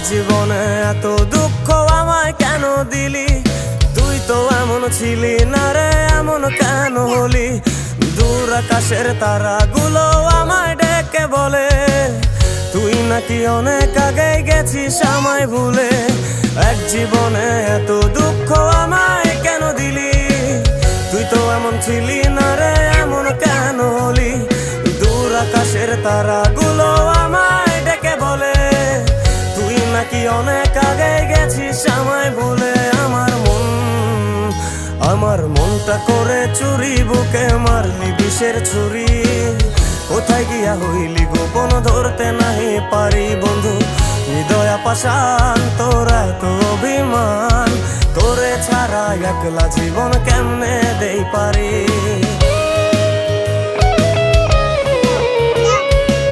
জীবনে এত দুঃখ আমায় কেন দিলি? তুই তো এমন ছিলি না রে, এমন কেন হলি? দূর আকাশের তারাগুলো আমায় ডেকে বলে তুই নাকি অনেক আগে গেছিস আমায় ভুলে। এক জীবনে এত দুঃখ আমায় কেন দিলি? তুই তো এমন ছিলি না রে, এমন কেন হলি? দূর আকাশের তারাগুলো আমায় ডেকে বলে তুই নাকি অনেক আগে গেছিস আমায় ভুলে। আমার মনটা করে চুরি, বুকে মারলি বিষের ছুরি। কোথায় গিয়া হইলি গোপন ধরতে নাহি পারি বন্ধু। হৃদয়া পাষাণ তোর এত অভিমান, তোরে ছাড়া একলা জীবন কেমনে দেই পারি?